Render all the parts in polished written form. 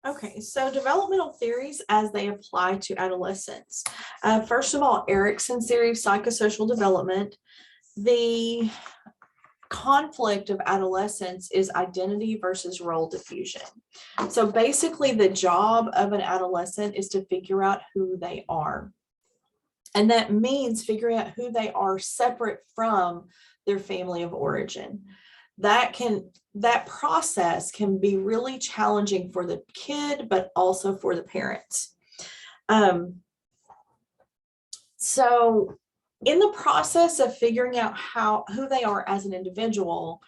Okay, so developmental theories as they apply to adolescence. First of all, Erickson's theory of psychosocial development. The conflict of adolescence is identity versus role diffusion. So basically, the job of an adolescent is to figure out who they are. And that means figuring out who they are separate from their family of origin. That process can be really challenging for the kid, but also for the parents. So in the process of figuring out who they are as an individual,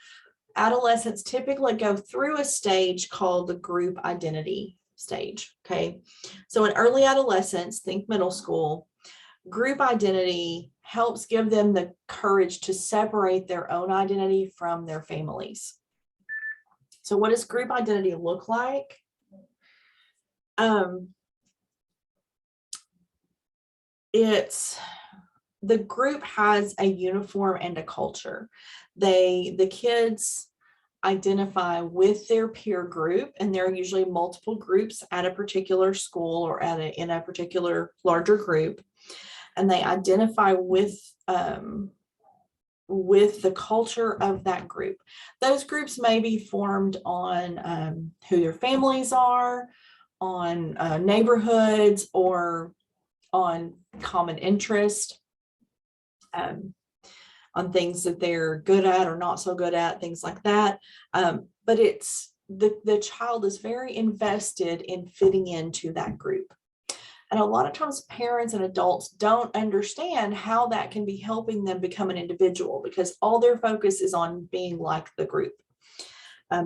adolescents typically go through a stage called the group identity stage. Okay. So in early adolescence, think middle school, group identity helps give them the courage to separate their own identity from their families. So what does group identity look like? The group has a uniform and a culture. The kids identify with their peer group, and there are usually multiple groups at a particular school or in a particular larger group, and they identify with the culture of that group. Those groups may be formed on who their families are, on neighborhoods, or on common interest, on things that they're good at or not so good at, things like that. But it's the child is very invested in fitting into that group. And a lot of times parents and adults don't understand how that can be helping them become an individual, because all their focus is on being like the group.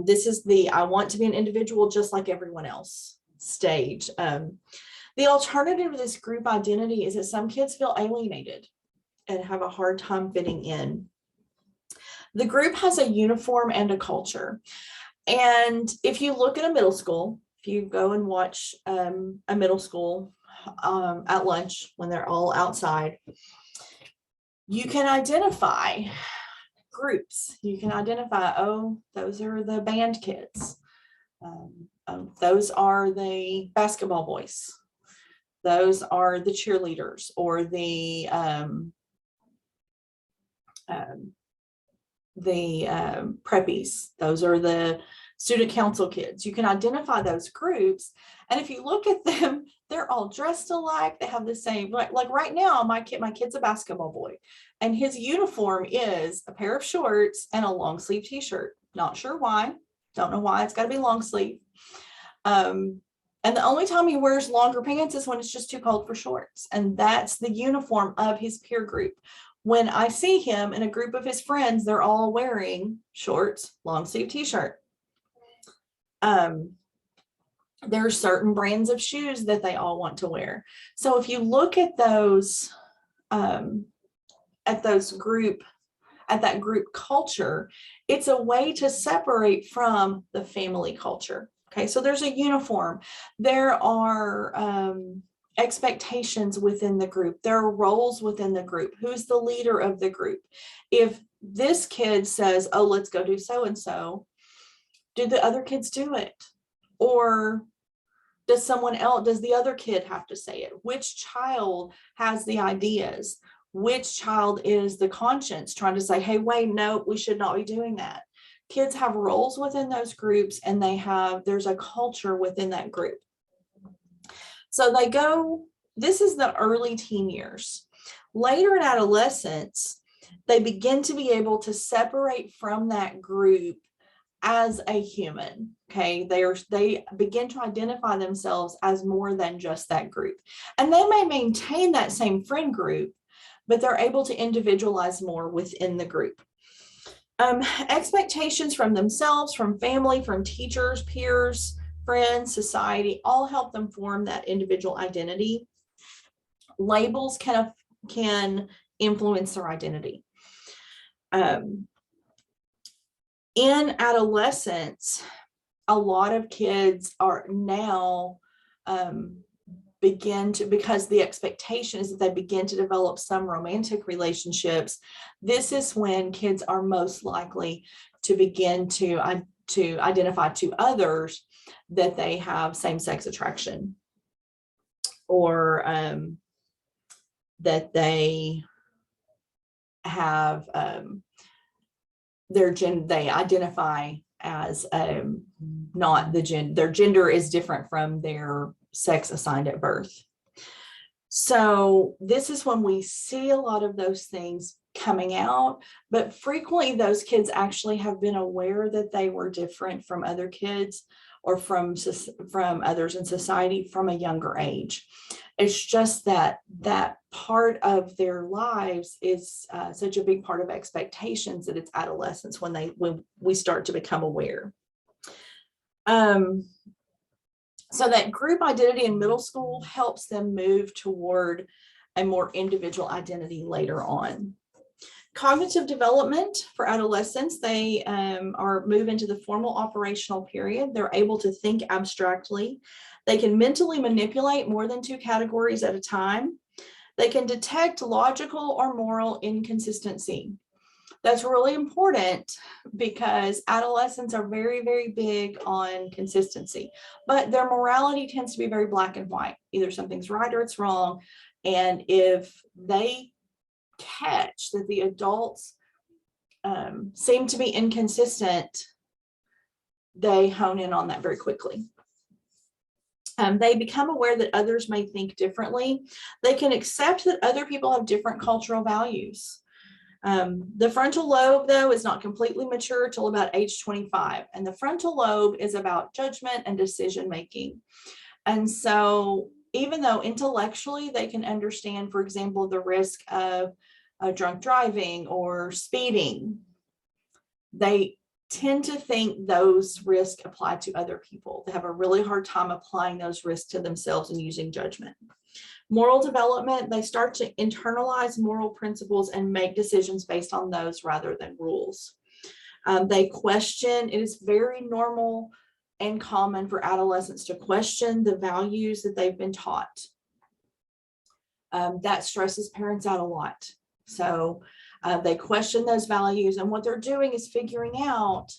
This is the I want to be an individual just like everyone else stage. The alternative to this group identity is that some kids feel alienated and have a hard time fitting in. The group has a uniform and a culture. And if you look at a middle school, if you go and watch a middle school at lunch when they're all outside, you can identify groups. You can identify, oh, those are the band kids. Those are the basketball boys. Those are the cheerleaders, or the preppies. Those are the student council kids. You can identify those groups, and if you look at them, they're all dressed alike. They have the same, like right now, my kid's a basketball boy, and his uniform is a pair of shorts and a long sleeve t-shirt. Not sure why. Don't know why it's got to be long sleeve. And the only time he wears longer pants is when it's just too cold for shorts. And that's the uniform of his peer group. When I see him in a group of his friends, they're all wearing shorts, long sleeve t-shirt. There are certain brands of shoes that they all want to wear. So if you look at that group culture, it's a way to separate from the family culture. Okay, so there's a uniform. There are expectations within the group. There are roles within the group. Who's the leader of the group? If this kid says, oh, let's go do so-and-so, do the other kids do it? Or does the other kid have to say it? Which child has the ideas? Which child is the conscience trying to say, hey, wait, no, we should not be doing that? Kids have roles within those groups, and there's a culture within that group. So this is the early teen years. Later in adolescence, they begin to be able to separate from that group as a human. Okay, they begin to identify themselves as more than just that group. And they may maintain that same friend group, but they're able to individualize more within the group. Expectations from themselves, from family, from teachers, peers, friends, society, all help them form that individual identity. Labels can influence their identity. In adolescence, a lot of kids are now because the expectation is that they begin to develop some romantic relationships. This is when kids are most likely to begin to to identify to others that they have same-sex attraction, or that they have they identify as not the gender, their gender is different from their sex assigned at birth. So this is when we see a lot of those things coming out, but frequently those kids actually have been aware that they were different from other kids or from others in society from a younger age. It's just that that part of their lives is such a big part of expectations that it's adolescence when we start to become aware. So that group identity in middle school helps them move toward a more individual identity later on. Cognitive development for adolescents, they move into the formal operational period. They're able to think abstractly. They can mentally manipulate more than 2 categories at a time. They can detect logical or moral inconsistency. That's really important because adolescents are very, very big on consistency, but their morality tends to be very black and white. Either something's right or it's wrong. And if they catch that the adults seem to be inconsistent, they hone in on that very quickly. They become aware that others may think differently. They can accept that other people have different cultural values. The frontal lobe, though, is not completely mature till about age 25. And the frontal lobe is about judgment and decision making. And so even though intellectually they can understand, for example, the risk of drunk driving or speeding, they tend to think those risks apply to other people. They have a really hard time applying those risks to themselves and using judgment. Moral development, they start to internalize moral principles and make decisions based on those rather than rules. They question. It is very normal and common for adolescents to question the values that they've been taught. That stresses parents out a lot. So they question those values, and what they're doing is figuring out,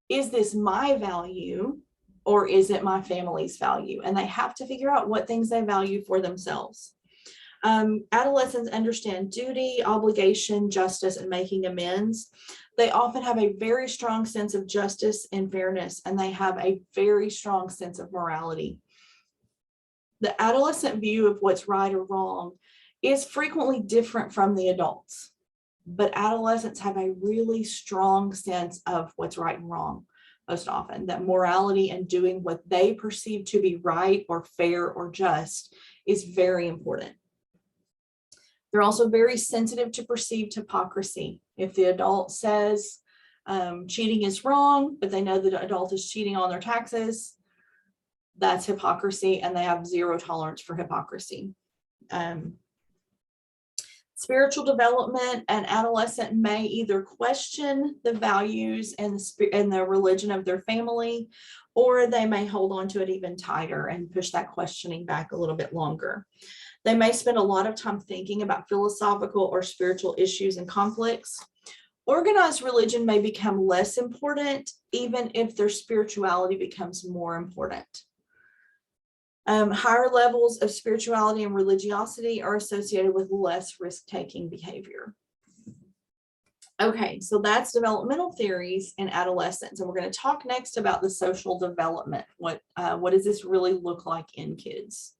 is this my value or is it my family's value? And they have to figure out what things they value for themselves. Adolescents understand duty, obligation, justice, and making amends. They often have a very strong sense of justice and fairness, and they have a very strong sense of morality. The adolescent view of what's right or wrong is frequently different from the adults, but adolescents have a really strong sense of what's right and wrong. Most often, that morality and doing what they perceive to be right or fair or just is very important. They're also very sensitive to perceived hypocrisy. If the adult says cheating is wrong, but they know that the adult is cheating on their taxes, that's hypocrisy, and they have zero tolerance for hypocrisy. Spiritual development, an adolescent may either question the values and the religion of their family, or they may hold on to it even tighter and push that questioning back a little bit longer. They may spend a lot of time thinking about philosophical or spiritual issues and conflicts. Organized religion may become less important, even if their spirituality becomes more important. Higher levels of spirituality and religiosity are associated with less risk-taking behavior. Okay, so that's developmental theories in adolescence, and we're going to talk next about the social development. What does this really look like in kids?